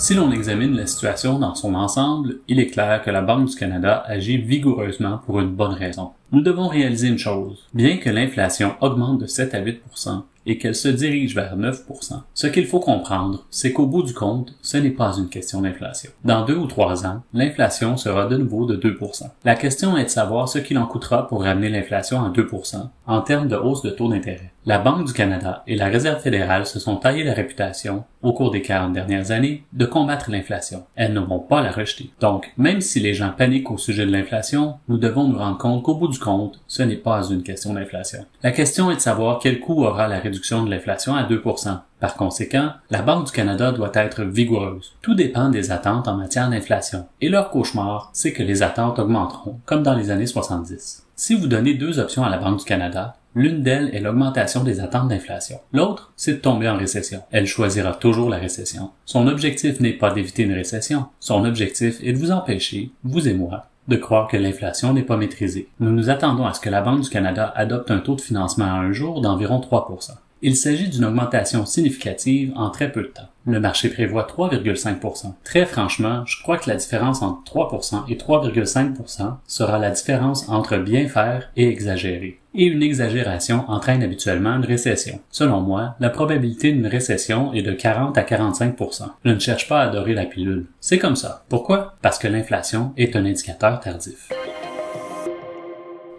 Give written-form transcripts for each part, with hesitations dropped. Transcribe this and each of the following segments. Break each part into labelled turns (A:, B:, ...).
A: Si l'on examine la situation dans son ensemble, il est clair que la Banque du Canada agit vigoureusement pour une bonne raison. Nous devons réaliser une chose. Bien que l'inflation augmente de 7 à 8% et qu'elle se dirige vers 9%, ce qu'il faut comprendre, c'est qu'au bout du compte, ce n'est pas une question d'inflation. Dans 2 ou 3 ans, l'inflation sera de nouveau de 2%. La question est de savoir ce qu'il en coûtera pour ramener l'inflation à 2% en termes de hausse de taux d'intérêt. La Banque du Canada et la Réserve fédérale se sont taillé la réputation, au cours des 40 dernières années, de combattre l'inflation. Elles ne vont pas la rejeter. Donc, même si les gens paniquent au sujet de l'inflation, nous devons nous rendre compte qu'au bout du compte, ce n'est pas une question d'inflation. La question est de savoir quel coût aura la réduction de l'inflation à 2%. Par conséquent, la Banque du Canada doit être vigoureuse. Tout dépend des attentes en matière d'inflation. Et leur cauchemar, c'est que les attentes augmenteront, comme dans les années 70. Si vous donnez 2 options à la Banque du Canada, l'une d'elles est l'augmentation des attentes d'inflation. L'autre, c'est de tomber en récession. Elle choisira toujours la récession. Son objectif n'est pas d'éviter une récession. Son objectif est de vous empêcher, vous et moi, de croire que l'inflation n'est pas maîtrisée. Nous nous attendons à ce que la Banque du Canada adopte un taux de financement à un jour d'environ 3%. Il s'agit d'une augmentation significative en très peu de temps. Le marché prévoit 3,5%. Très franchement, je crois que la différence entre 3% et 3,5% sera la différence entre bien faire et exagérer. Et une exagération entraîne habituellement une récession. Selon moi, la probabilité d'une récession est de 40 à 45%. Je ne cherche pas à adorer la pilule. C'est comme ça. Pourquoi? Parce que l'inflation est un indicateur tardif.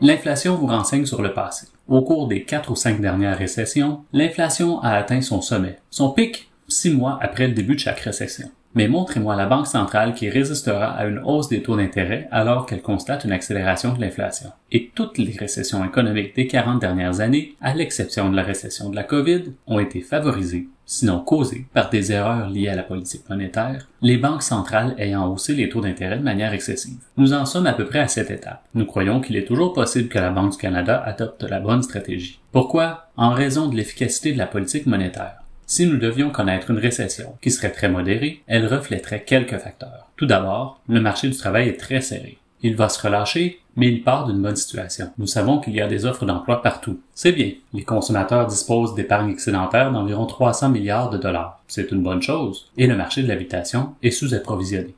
A: L'inflation vous renseigne sur le passé. Au cours des 4 ou 5 dernières récessions, l'inflation a atteint son sommet. Son pic, 6 mois après le début de chaque récession. Mais montrez-moi la Banque centrale qui résistera à une hausse des taux d'intérêt alors qu'elle constate une accélération de l'inflation. Et toutes les récessions économiques des 40 dernières années, à l'exception de la récession de la COVID, ont été favorisées, sinon causées, par des erreurs liées à la politique monétaire, les banques centrales ayant haussé les taux d'intérêt de manière excessive. Nous en sommes à peu près à cette étape. Nous croyons qu'il est toujours possible que la Banque du Canada adopte la bonne stratégie. Pourquoi? En raison de l'efficacité de la politique monétaire. Si nous devions connaître une récession qui serait très modérée, elle reflèterait quelques facteurs. Tout d'abord, le marché du travail est très serré. Il va se relâcher, mais il part d'une bonne situation. Nous savons qu'il y a des offres d'emploi partout. C'est bien. Les consommateurs disposent d'épargne excédentaire d'environ 300 milliards de dollars. C'est une bonne chose. Et le marché de l'habitation est sous-approvisionné.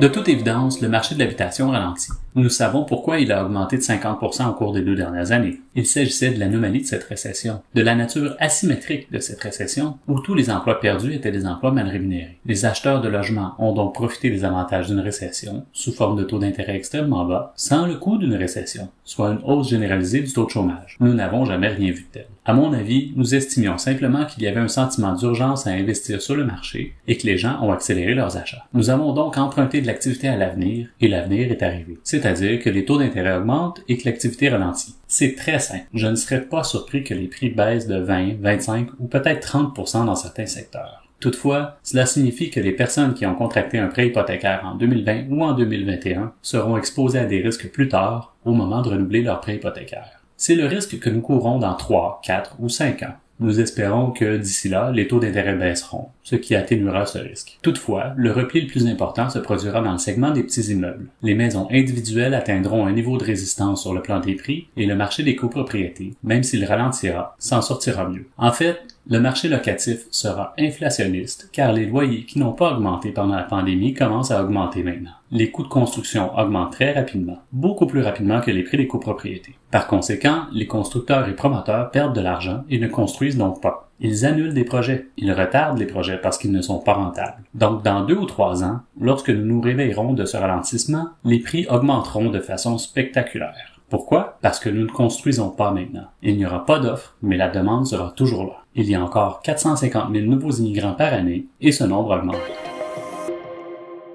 A: De toute évidence, le marché de l'habitation ralentit. Nous savons pourquoi il a augmenté de 50% au cours des 2 dernières années. Il s'agissait de l'anomalie de cette récession, de la nature asymétrique de cette récession, où tous les emplois perdus étaient des emplois mal rémunérés. Les acheteurs de logements ont donc profité des avantages d'une récession, sous forme de taux d'intérêt extrêmement bas, sans le coût d'une récession, soit une hausse généralisée du taux de chômage. Nous n'avons jamais rien vu de tel. À mon avis, nous estimions simplement qu'il y avait un sentiment d'urgence à investir sur le marché et que les gens ont accéléré leurs achats. Nous avons donc emprunté de l'activité à l'avenir, et l'avenir est arrivé. C'est-à-dire que les taux d'intérêt augmentent et que l'activité ralentit. C'est très simple. Je ne serais pas surpris que les prix baissent de 20, 25 ou peut-être 30% dans certains secteurs. Toutefois, cela signifie que les personnes qui ont contracté un prêt hypothécaire en 2020 ou en 2021 seront exposées à des risques plus tard au moment de renouveler leur prêt hypothécaire. C'est le risque que nous courons dans 3, 4 ou 5 ans. Nous espérons que d'ici là, les taux d'intérêt baisseront, ce qui atténuera ce risque. Toutefois, le repli le plus important se produira dans le segment des petits immeubles. Les maisons individuelles atteindront un niveau de résistance sur le plan des prix et le marché des copropriétés, même s'il ralentira, s'en sortira mieux. En fait, le marché locatif sera inflationniste car les loyers qui n'ont pas augmenté pendant la pandémie commencent à augmenter maintenant. Les coûts de construction augmentent très rapidement, beaucoup plus rapidement que les prix des copropriétés. Par conséquent, les constructeurs et promoteurs perdent de l'argent et ne construisent donc pas. Ils annulent des projets. Ils retardent les projets parce qu'ils ne sont pas rentables. Donc, dans 2 ou 3 ans, lorsque nous nous réveillerons de ce ralentissement, les prix augmenteront de façon spectaculaire. Pourquoi? Parce que nous ne construisons pas maintenant. Il n'y aura pas d'offre, mais la demande sera toujours là. Il y a encore 450 000 nouveaux immigrants par année et ce nombre augmente.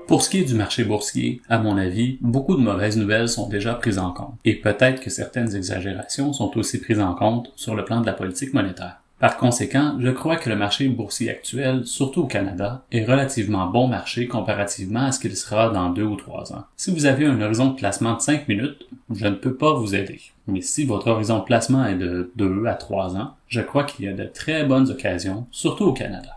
A: Pour ce qui est du marché boursier, à mon avis, beaucoup de mauvaises nouvelles sont déjà prises en compte. Et peut-être que certaines exagérations sont aussi prises en compte sur le plan de la politique monétaire. Par conséquent, je crois que le marché boursier actuel, surtout au Canada, est relativement bon marché comparativement à ce qu'il sera dans 2 ou 3 ans. Si vous avez un horizon de placement de 5 minutes, je ne peux pas vous aider. Mais si votre horizon de placement est de 2 à 3 ans, je crois qu'il y a de très bonnes occasions, surtout au Canada.